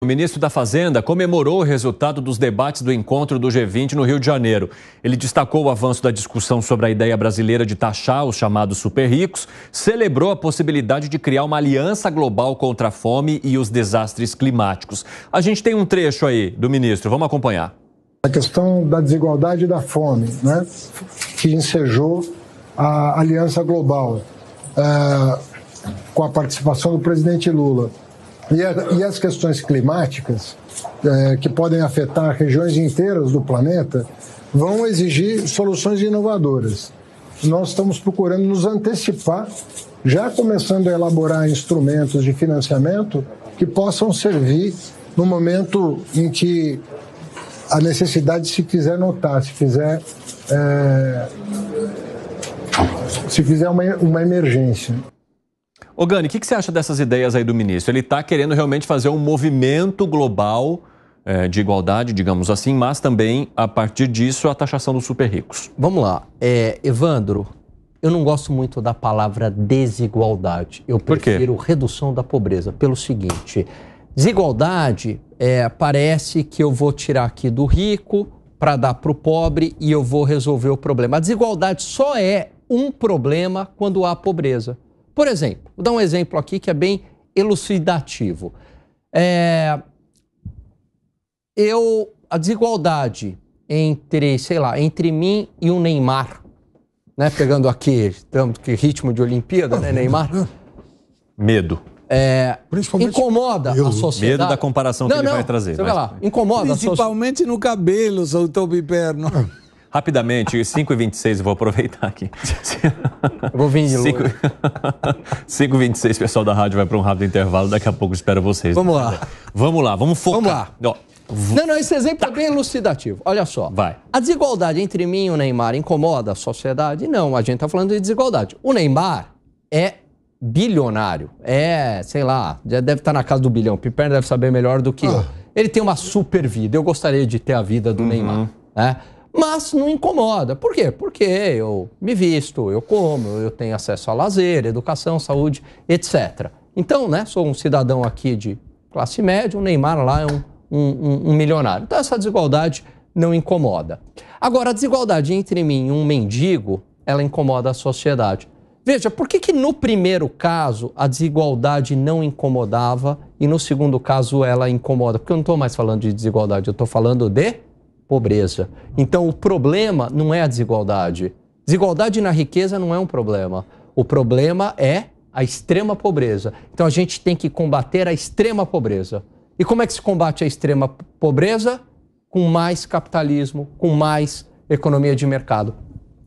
O ministro da Fazenda comemorou o resultado dos debates do encontro do G20 no Rio de Janeiro. Ele destacou o avanço da discussão sobre a ideia brasileira de taxar os chamados super ricos, celebrou a possibilidade de criar uma aliança global contra a fome e os desastres climáticos. A gente tem um trecho aí do ministro, vamos acompanhar. A questão da desigualdade e da fome, né, que ensejou a aliança global, com a participação do presidente Lula. E as questões climáticas, que podem afetar regiões inteiras do planeta, vão exigir soluções inovadoras. Nós estamos procurando nos antecipar, já começando a elaborar instrumentos de financiamento que possam servir no momento em que a necessidade se fizer notar, se fizer uma emergência. Ô Gani, o que você acha dessas ideias aí do ministro? Ele está querendo realmente fazer um movimento global de igualdade, digamos assim, mas também, a partir disso, a taxação dos super ricos. Vamos lá. Evandro, eu não gosto muito da palavra desigualdade. Eu prefiro redução da pobreza. Pelo seguinte, desigualdade parece que eu vou tirar aqui do rico para dar para o pobre e eu vou resolver o problema. A desigualdade só é um problema quando há pobreza. Por exemplo, vou dar um exemplo aqui que é bem elucidativo. A desigualdade entre mim e o Neymar, né? Pegando aqui, que ritmo de Olimpíada, né, Neymar? Medo. Incomoda a sociedade. Medo da comparação que ele vai trazer. Você vai lá, incomoda principalmente no cabelo, soltou o piperno. Rapidamente, 5h26, eu vou aproveitar aqui. Eu vou vir de longe. 5h26, o pessoal da rádio vai para um rápido intervalo, daqui a pouco espero vocês. Vamos lá. Vamos focar. Vamos lá. Não, esse exemplo é bem elucidativo. Olha só. Vai. A desigualdade entre mim e o Neymar incomoda a sociedade? Não, a gente está falando de desigualdade. O Neymar é bilionário. Sei lá, já deve estar na casa do bilhão. O Piperno deve saber melhor do que eu. Ele tem uma super vida. Eu gostaria de ter a vida do Neymar, né? Mas não incomoda. Por quê? Porque eu me visto, eu como, eu tenho acesso a lazer, educação, saúde, etc. Então, né, sou um cidadão aqui de classe média, o Neymar lá é um milionário. Então, essa desigualdade não incomoda. Agora, a desigualdade entre mim e um mendigo, ela incomoda a sociedade. Veja, por que no primeiro caso a desigualdade não incomodava e no segundo caso ela incomoda? Porque eu não estou mais falando de desigualdade, eu estou falando de pobreza. Então, o problema não é a desigualdade. Desigualdade na riqueza não é um problema. O problema é a extrema pobreza. Então, a gente tem que combater a extrema pobreza. E como é que se combate a extrema pobreza? Com mais capitalismo, com mais economia de mercado.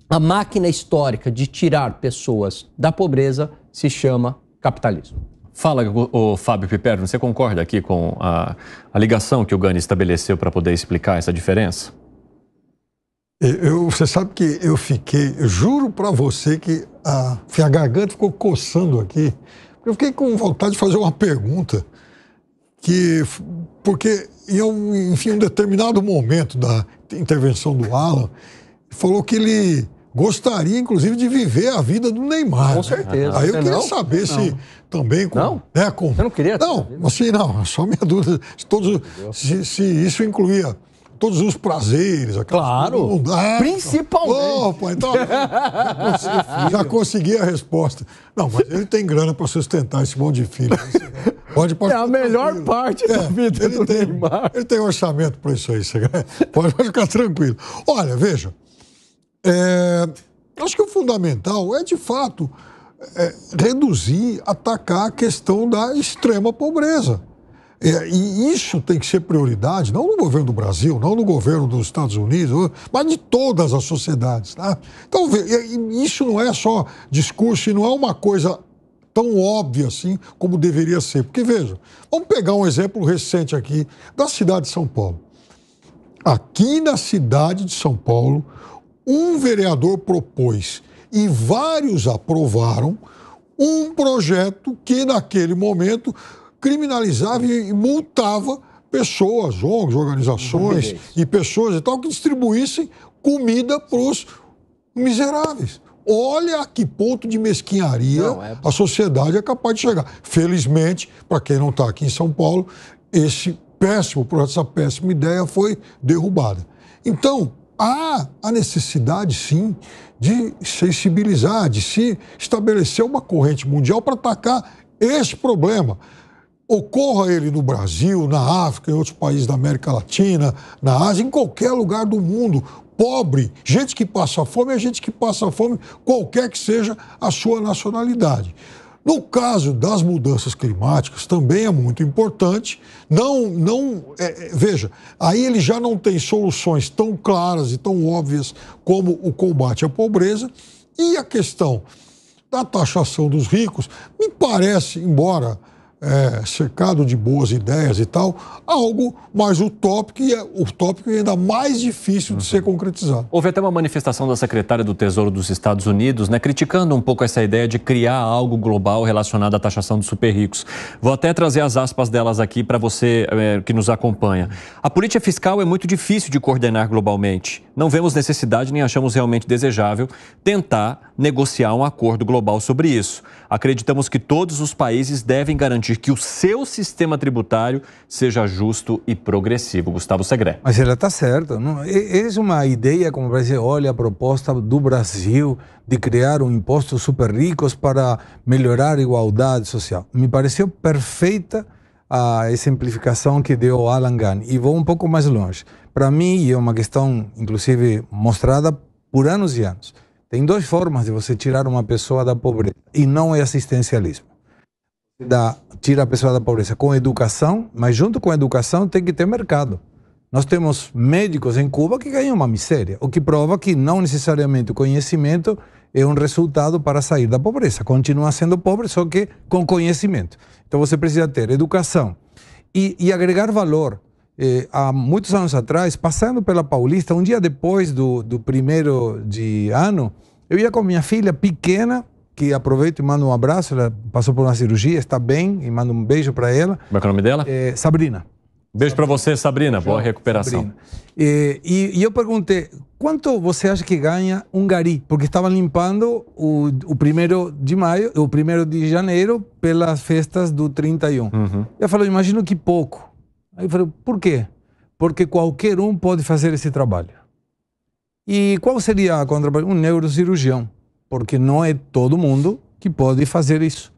A máquina histórica de tirar pessoas da pobreza se chama capitalismo. Fala, o Fábio Piperno, você concorda aqui com a ligação que o Gani estabeleceu para poder explicar essa diferença? Você sabe que eu juro para você que a garganta ficou coçando aqui. Eu fiquei com vontade de fazer uma pergunta, porque em um determinado momento da intervenção do Alan, falou que ele gostaria, inclusive, de viver a vida do Neymar. Com certeza. Aí eu queria saber se também... Você não queria? Não, assim, não. Só minha dúvida. Se isso incluía todos os prazeres. Claro. Principalmente. Opa, então já consegui a resposta. Não, mas ele tem grana para sustentar esse monte de filho. Pode é a melhor parte da vida do Neymar. Ele tem orçamento para isso aí. Pode ficar tranquilo. Olha, veja. Acho que o fundamental é, de fato, atacar a questão da extrema pobreza. E isso tem que ser prioridade, não no governo do Brasil, não no governo dos Estados Unidos, mas de todas as sociedades. Tá? Então, isso não é só discurso e não é uma coisa tão óbvia assim como deveria ser. Porque, veja, vamos pegar um exemplo recente aqui da cidade de São Paulo. Aqui na cidade de São Paulo, um vereador propôs e vários aprovaram um projeto que, naquele momento, criminalizava e multava pessoas, ONGs, organizações e pessoas e tal, que distribuíssem comida para os miseráveis. Olha a que ponto de mesquinharia a sociedade é capaz de chegar. Felizmente, para quem não está aqui em São Paulo, esse péssimo projeto, essa péssima ideia foi derrubada. Então, há a necessidade, sim, de sensibilizar, de se estabelecer uma corrente mundial para atacar esse problema. Ocorra ele no Brasil, na África, em outros países da América Latina, na Ásia, em qualquer lugar do mundo. Pobre, gente que passa fome é gente que passa fome, qualquer que seja a sua nacionalidade. No caso das mudanças climáticas, também é muito importante. Veja, aí ele já não tem soluções tão claras e tão óbvias como o combate à pobreza. E a questão da taxação dos ricos, me parece, embora cercado de boas ideias e tal, algo mais utópico e ainda mais difícil de ser concretizado. Houve até uma manifestação da secretária do Tesouro dos Estados Unidos, criticando um pouco essa ideia de criar algo global relacionado à taxação dos super ricos. Vou até trazer as aspas delas aqui para você que nos acompanha. A política fiscal é muito difícil de coordenar globalmente. Não vemos necessidade nem achamos realmente desejável tentar negociar um acordo global sobre isso. Acreditamos que todos os países devem garantir que o seu sistema tributário seja justo e progressivo. Gustavo Segré. Mas ela está certa. É uma ideia, como parece, olha, a proposta do Brasil de criar um imposto super ricos para melhorar a igualdade social. Me pareceu perfeita a exemplificação que deu Alan Gani. E vou um pouco mais longe. Para mim, é uma questão, inclusive, mostrada por anos e anos. Tem duas formas de você tirar uma pessoa da pobreza, e não é assistencialismo. Tira a pessoa da pobreza com educação, mas junto com a educação tem que ter mercado. Nós temos médicos em Cuba que ganham uma miséria, o que prova que não necessariamente o conhecimento é um resultado para sair da pobreza. Continua sendo pobre, só que com conhecimento. Então você precisa ter educação e agregar valor. Há muitos anos atrás, passando pela Paulista, um dia depois do 1º de ano, eu ia com minha filha pequena, que aproveito e mando um abraço, ela passou por uma cirurgia, está bem, e mando um beijo para ela. Como é que é o nome dela? Sabrina. Beijo para você, Sabrina. Boa recuperação. E eu perguntei, quanto você acha que ganha um gari? Porque estavam limpando o 1º de maio, o 1º de janeiro, pelas festas do 31. Eu falei, imagino que pouco. Aí eu falei, por quê? Porque qualquer um pode fazer esse trabalho. E qual seria a contrapartida? Um neurocirurgião. Porque não é todo mundo que pode fazer isso.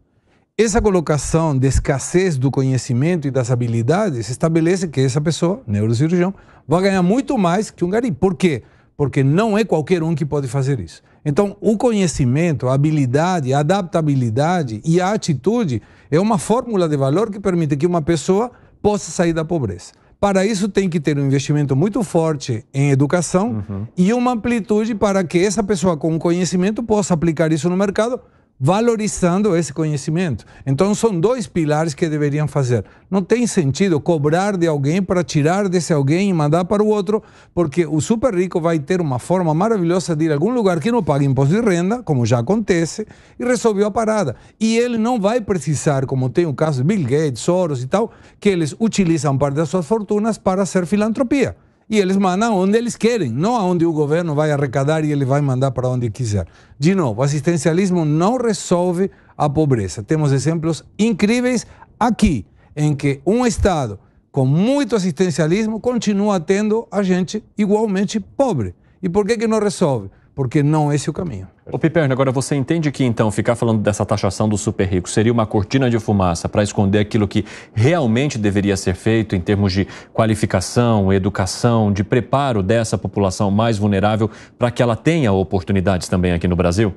Essa colocação de escassez do conhecimento e das habilidades estabelece que essa pessoa, neurocirurgião, vai ganhar muito mais que um gari. Por quê? Porque não é qualquer um que pode fazer isso. Então, o conhecimento, a habilidade, a adaptabilidade e a atitude é uma fórmula de valor que permite que uma pessoa possa sair da pobreza. Para isso tem que ter um investimento muito forte em educação e uma amplitude para que essa pessoa com conhecimento possa aplicar isso no mercado, valorizando esse conhecimento. Então são dois pilares que deveriam fazer. Não tem sentido cobrar de alguém para tirar desse alguém e mandar para o outro, porque o super rico vai ter uma forma maravilhosa de ir a algum lugar que não paga imposto de renda, como já acontece, e resolveu a parada. E ele não vai precisar, como tem o caso de Bill Gates, Soros e tal, que eles utilizam parte das suas fortunas para hacer filantropia. E eles mandam onde eles querem, não aonde o governo vai arrecadar e ele vai mandar para onde quiser. De novo, o assistencialismo não resolve a pobreza. Temos exemplos incríveis aqui, em que um Estado com muito assistencialismo continua tendo a gente igualmente pobre. E por que não resolve? Porque não é esse o caminho. Ô Piperno, agora você entende que então ficar falando dessa taxação dos super ricos seria uma cortina de fumaça para esconder aquilo que realmente deveria ser feito em termos de qualificação, educação, de preparo dessa população mais vulnerável para que ela tenha oportunidades também aqui no Brasil?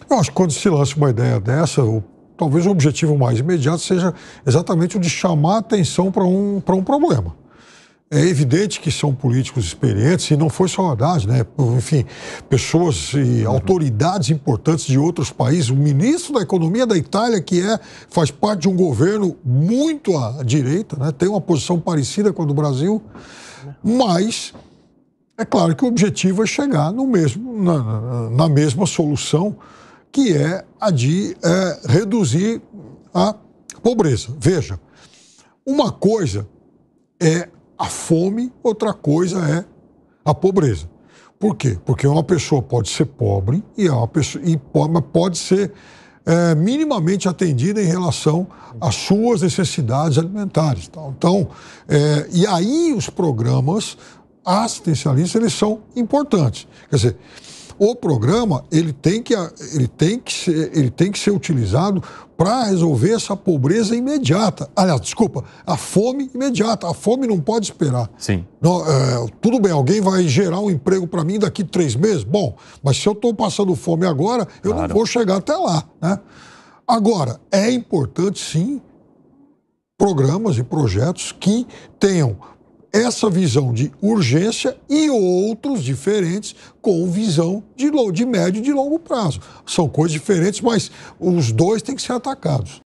Eu acho que quando se lança uma ideia dessa, talvez o objetivo mais imediato seja exatamente o de chamar a atenção para um problema. É evidente que são políticos experientes, e não foi só o Haddad, né? Enfim, pessoas e autoridades importantes de outros países. O ministro da Economia da Itália, que faz parte de um governo muito à direita, né? Tem uma posição parecida com a do Brasil, mas é claro que o objetivo é chegar na mesma solução, que é a de reduzir a pobreza. Veja, uma coisa é a fome, outra coisa é a pobreza. Por quê? Porque uma pessoa pode ser pobre mas pode ser minimamente atendida em relação às suas necessidades alimentares. Tal. Então, e aí os programas assistencialistas, eles são importantes. Quer dizer, o programa ele tem que ser utilizado para resolver essa pobreza imediata. Aliás, desculpa, a fome imediata. A fome não pode esperar. Sim. Não, tudo bem, alguém vai gerar um emprego para mim daqui 3 meses? Bom, mas se eu estou passando fome agora, eu não vou chegar até lá, né? Agora, é importante, sim, programas e projetos que tenham essa visão de urgência e outros diferentes com visão de médio e de longo prazo. São coisas diferentes, mas os dois têm que ser atacados.